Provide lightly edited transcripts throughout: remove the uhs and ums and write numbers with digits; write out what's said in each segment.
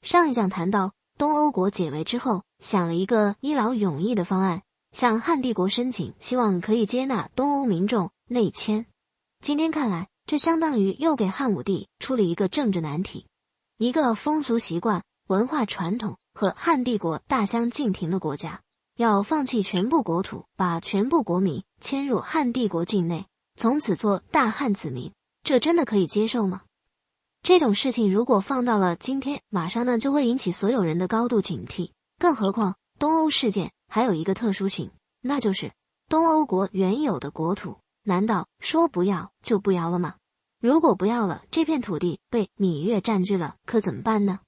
上一讲谈到东欧国解围之后，想了一个一劳永逸的方案，向汉帝国申请，希望可以接纳东欧民众内迁。今天看来，这相当于又给汉武帝出了一个政治难题。一个风俗习惯、文化传统和汉帝国大相径庭的国家，要放弃全部国土，把全部国民迁入汉帝国境内，从此做大汉子民，这真的可以接受吗？这种事情如果放到了今天，马上呢就会引起所有人的高度警惕。更何况东欧事件还有一个特殊性，那就是东欧国原有的国土，难道说不要就不要了吗？如果不要了，这片土地被芈月占据了，可怎么办呢？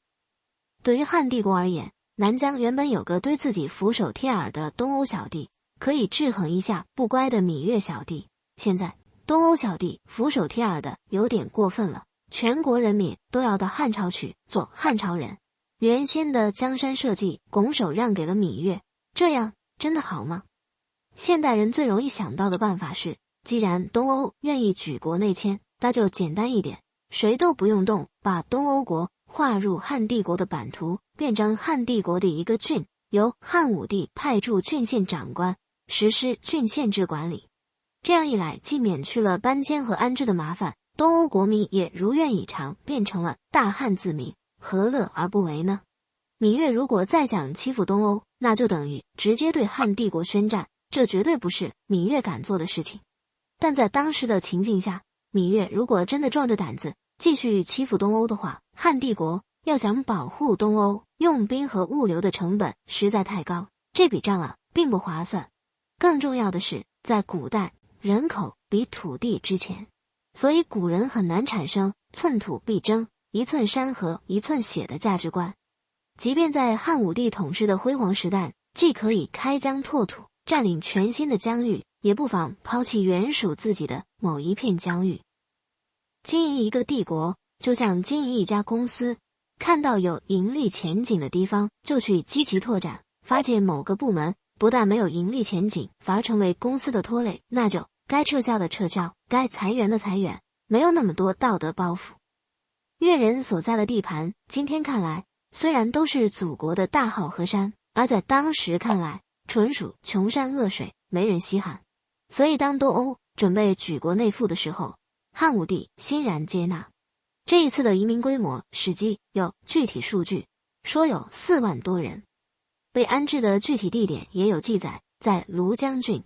对于汉帝国而言，南疆原本有个对自己俯首帖耳的东欧小弟，可以制衡一下不乖的芈月小弟。现在东欧小弟俯首帖耳的有点过分了，全国人民都要到汉朝去做汉朝人，原先的江山社稷拱手让给了芈月，这样真的好吗？现代人最容易想到的办法是，既然东欧愿意举国内迁，那就简单一点，谁都不用动，把东欧国划入汉帝国的版图，变成汉帝国的一个郡，由汉武帝派驻郡县长官，实施郡县制管理。这样一来，既免去了搬迁和安置的麻烦，东欧国民也如愿以偿，变成了大汉子民，何乐而不为呢？芈月如果再想欺负东欧，那就等于直接对汉帝国宣战，这绝对不是芈月敢做的事情。但在当时的情境下，芈月如果真的壮着胆子继续欺负东欧的话，汉帝国要想保护东欧，用兵和物流的成本实在太高，这笔账并不划算。更重要的是，在古代人口比土地值钱，所以古人很难产生寸土必争、一寸山河一寸血的价值观。即便在汉武帝统治的辉煌时代，既可以开疆拓土，占领全新的疆域，也不妨抛弃原属自己的某一片疆域。经营一个帝国，就像经营一家公司，看到有盈利前景的地方，就去积极拓展，发现某个部门不但没有盈利前景，反而成为公司的拖累，那就该撤销的撤销，该裁员的裁员，没有那么多道德包袱。越人所在的地盘，今天看来虽然都是祖国的大好河山，而在当时看来纯属穷山恶水，没人稀罕。所以当东欧准备举国内附的时候，汉武帝欣然接纳。这一次的移民规模，史记有具体数据，说有4万多人。被安置的具体地点也有记载，在庐江郡。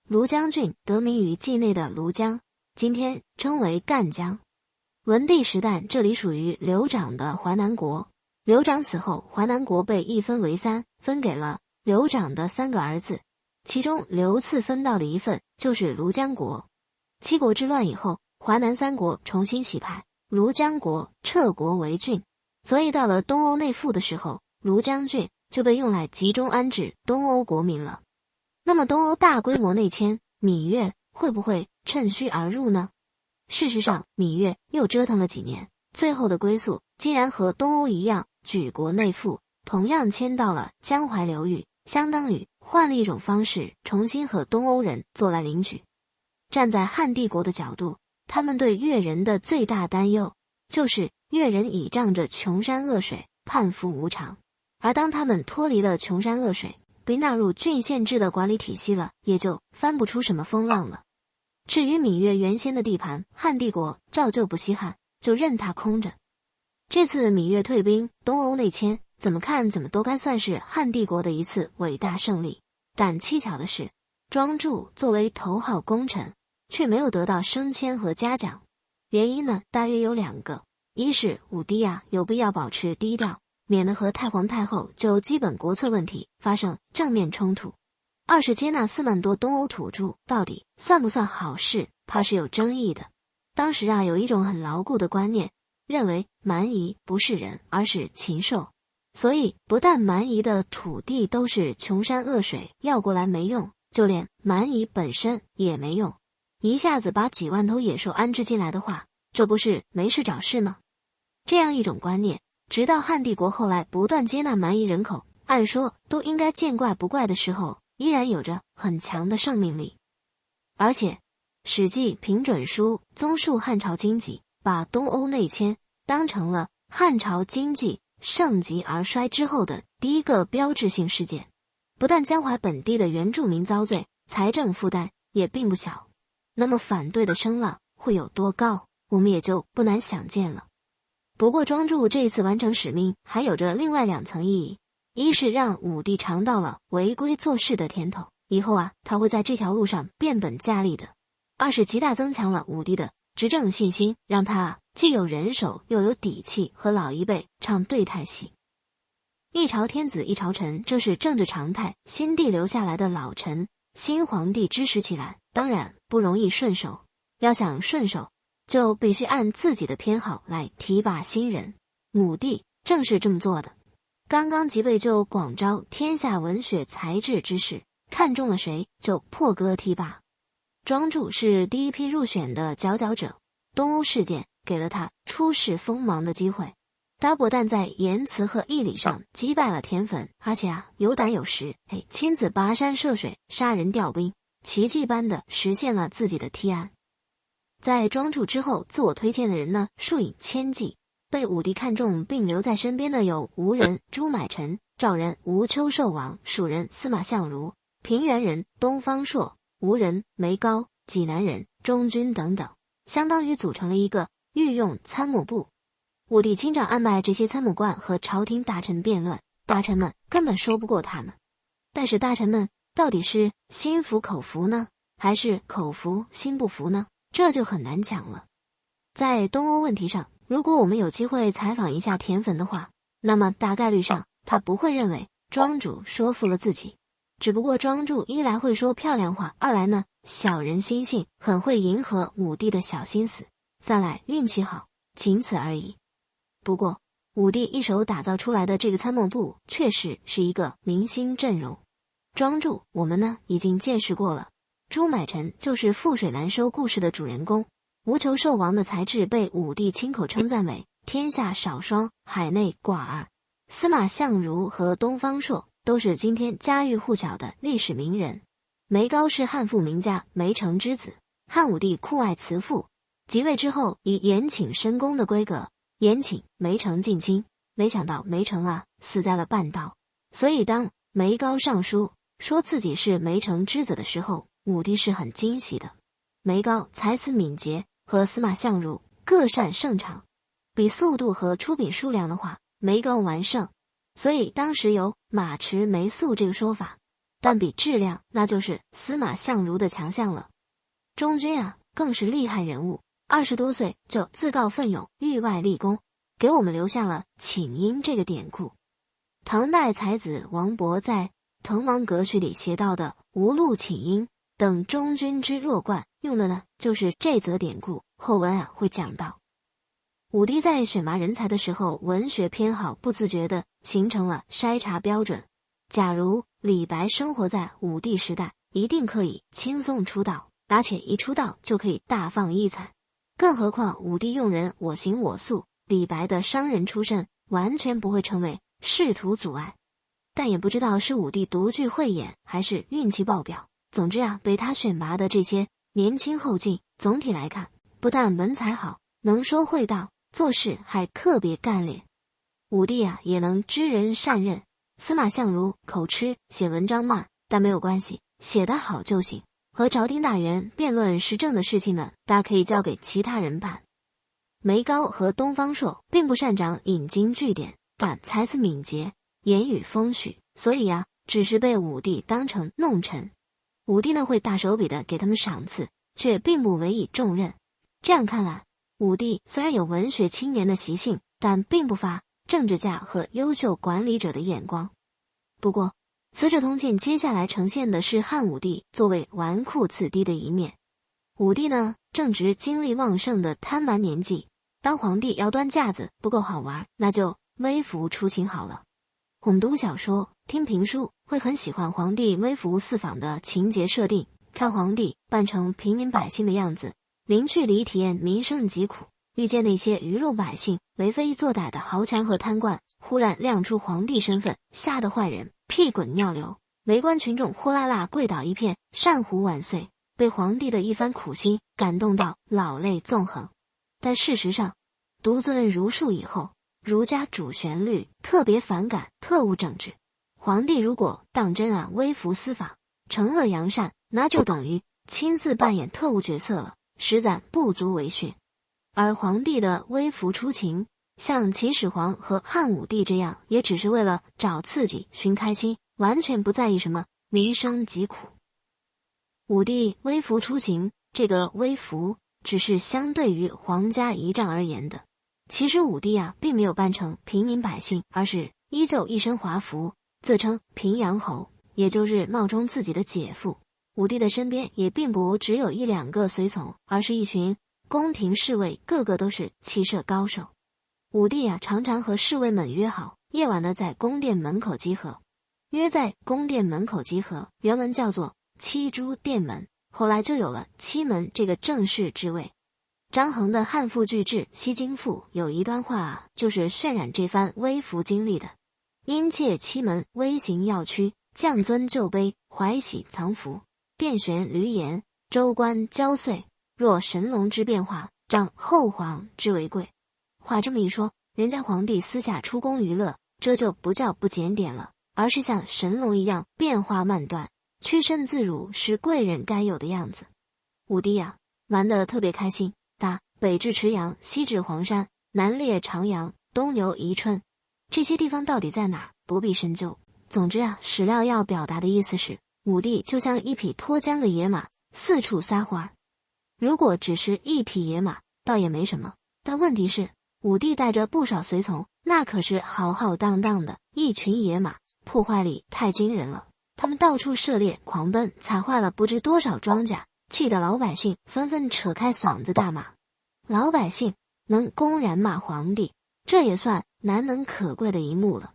庐江郡得名于境内的庐江，今天称为赣江。文帝时代，这里属于刘长的淮南国。刘长死后，淮南国被一分为3，分给了刘长的3个儿子，其中刘赐分到的一份就是庐江国。七国之乱以后，淮南3国重新洗牌，庐江国撤国为郡，所以到了东欧内附的时候，庐江郡就被用来集中安置东欧国民了。那么东欧大规模内迁，芈月会不会趁虚而入呢？事实上，芈月又折腾了几年，最后的归宿竟然和东欧一样举国内附，同样迁到了江淮流域，相当于换了一种方式重新和东欧人做来邻居。站在汉帝国的角度，他们对越人的最大担忧就是越人倚仗着穷山恶水，叛服无常，而当他们脱离了穷山恶水，被纳入郡县制的管理体系了，也就翻不出什么风浪了。至于芈月原先的地盘，汉帝国照旧不稀罕，就任它空着。这次芈月退兵，东欧内迁，怎么看怎么都该算是汉帝国的一次伟大胜利。但蹊跷的是，庄助作为头号功臣，却没有得到升迁和嘉奖。原因呢，大约有2个。一是武帝有必要保持低调，免得和太皇太后就基本国策问题发生正面冲突。二是接纳4万多东欧土著，到底算不算好事，怕是有争议的。当时有一种很牢固的观念，认为蛮夷不是人，而是禽兽。所以不但蛮夷的土地都是穷山恶水，要过来没用，就连蛮夷本身也没用。一下子把几万头野兽安置进来的话，这不是没事找事吗？这样一种观念，直到汉帝国后来不断接纳蛮夷人口，按说都应该见怪不怪的时候，依然有着很强的生命力。而且《史记·平准书》综述汉朝经济，把东欧内迁当成了汉朝经济盛极而衰之后的第一个标志性事件，不但江淮本地的原住民遭罪，财政负担也并不小。那么反对的声浪会有多高，我们也就不难想见了。不过庄助这一次完成使命还有着另外2层意义，一是让武帝尝到了违规做事的甜头，以后他会在这条路上变本加厉的；二是极大增强了武帝的执政信心，让他既有人手又有底气和老一辈唱对台戏。一朝天子一朝臣，这是政治常态，新帝留下来的老臣，新皇帝支持起来当然不容易顺手，要想顺手就必须按自己的偏好来提拔新人。武帝正是这么做的，刚刚即位就广招天下文学才智之士，看中了谁就破格提拔。庄助是第一批入选的佼佼者，东欧事件给了他出世锋芒的机会。他不但在言辞和义理上击败了田汾，而且有胆有识，亲自跋山涉水，杀人调兵，奇迹般的实现了自己的提案。在庄助之后，自我推荐的人呢数以千计，被武帝看中并留在身边的有吴人朱买臣、赵人吴秋寿王、蜀人司马相如、平原人东方朔、吴人梅高、济南人钟军等等，相当于组成了一个御用参谋部。武帝亲掌安排这些参谋官和朝廷大臣辩论，大臣们根本说不过他们。但是大臣们到底是心服口服呢，还是口服心不服呢？这就很难讲了。在东欧问题上，如果我们有机会采访一下田汾的话，那么大概率上他不会认为庄主说服了自己，只不过庄助一来会说漂亮话，二来呢小人心性，很会迎合武帝的小心思，再来运气好，仅此而已。不过武帝一手打造出来的这个参谋部确实是一个明星阵容。庄助我们呢已经见识过了，朱买臣就是覆水难收故事的主人公，吴求寿王的才智被武帝亲口称赞为天下少双，海内寡二。司马相如和东方朔都是今天家喻户晓的历史名人。梅高是汉赋名家梅城之子，汉武帝酷爱辞赋，即位之后以严请申公的规格严请梅城进卿，没想到梅城死在了半道。所以当梅高上书说自己是梅城之子的时候，武帝是很惊喜的。梅高才思敏捷，和司马相如各擅胜场，比速度和出品数量的话，梅高完胜，所以当时有马驰梅速这个说法，但比质量那就是司马相如的强项了。钟军更是厉害人物，20多岁就自告奋勇域外立功，给我们留下了请缨这个典故。唐代才子王勃在《滕王阁序》里写到的无路请缨等中军之弱冠，用的呢就是这则典故，后文会讲到。武帝在选拔人才的时候，文学偏好不自觉地形成了筛查标准。假如李白生活在武帝时代，一定可以轻松出道，而且一出道就可以大放异彩。更何况武帝用人我行我素，李白的商人出身完全不会成为仕途阻碍。但也不知道是武帝独具慧眼还是运气爆表，总之被他选拔的这些年轻后进，总体来看不但文采好，能说会道，做事还特别干练。武帝也能知人善任。司马相如口吃，写文章慢，但没有关系，写得好就行。和朝廷大员辩论时政的事情呢，大家可以交给其他人办。梅高和东方朔并不擅长引经据典，但才思敏捷，言语风趣，所以只是被武帝当成弄臣。武帝呢会大手笔的给他们赏赐，却并不委以重任。这样看来，武帝虽然有文学青年的习性，但并不乏政治家和优秀管理者的眼光。不过《资治通鉴》接下来呈现的是汉武帝作为纨绔子弟的一面。武帝呢正值精力旺盛的贪蛮年纪，当皇帝要端架子不够好玩，那就微服出勤好了。我们读小说听评书会很喜欢皇帝微服私访的情节设定，看皇帝扮成平民百姓的样子，零距离体验民生疾苦，遇见那些鱼肉百姓为非作歹的豪强和贪官，忽然亮出皇帝身份，吓得坏人屁滚尿流，围观群众呼啦啦跪倒一片，上呼万岁，被皇帝的一番苦心感动到老泪纵横。但事实上，独尊儒术以后，儒家主旋律特别反感特务政治。皇帝如果当真微服私访，惩恶扬善，那就等于亲自扮演特务角色了，实在不足为训。而皇帝的微服出勤，像秦始皇和汉武帝这样，也只是为了找刺激、寻开心，完全不在意什么民生疾苦。武帝微服出勤，这个微服只是相对于皇家仪仗而言的。其实武帝并没有扮成平民百姓，而是依旧一身华服，自称平阳侯，也就是冒充自己的姐夫。武帝的身边也并不只有1-2个随从，而是一群宫廷侍卫，个个都是骑射高手。武帝常常和侍卫们约好，夜晚呢在宫殿门口集合。约在宫殿门口集合，原文叫做七诸殿门，后来就有了七门这个正式之谓。张衡的《汉赋巨制·西京赋》有一段话就是渲染这番微服经历的：因借七门微行要屈，降尊就卑，怀喜藏福，遍旋闾阎，州官交岁，若神龙之变化，仗后皇之为贵。话这么一说，人家皇帝私下出宫娱乐，这就不叫不检点了，而是像神龙一样变化慢断，屈身自辱，是贵人该有的样子。武帝玩得特别开心，他北至池阳，西至黄山，南列长阳，东游宜春，这些地方到底在哪儿，不必深究。总之史料要表达的意思是，武帝就像一匹脱缰的野马，四处撒欢儿。如果只是一匹野马，倒也没什么，但问题是，武帝带着不少随从，那可是浩浩荡荡的一群野马，破坏力太惊人了。他们到处涉猎狂奔，踩坏了不知多少庄稼，气得老百姓纷纷扯开嗓子大骂。老百姓能公然骂皇帝，这也算难能可贵的一幕了。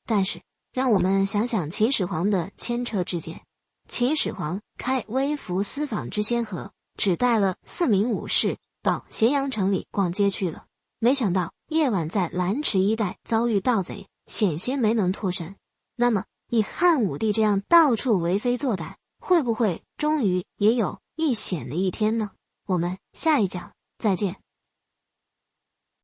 但是让我们想想秦始皇的前车之鉴。秦始皇开微服私访之先河，只带了4名武士到咸阳城里逛街去了，没想到夜晚在兰池一带遭遇盗贼，险些没能脱身。那么以汉武帝这样到处为非作歹，会不会终于也有一险的一天呢？我们下一讲再见。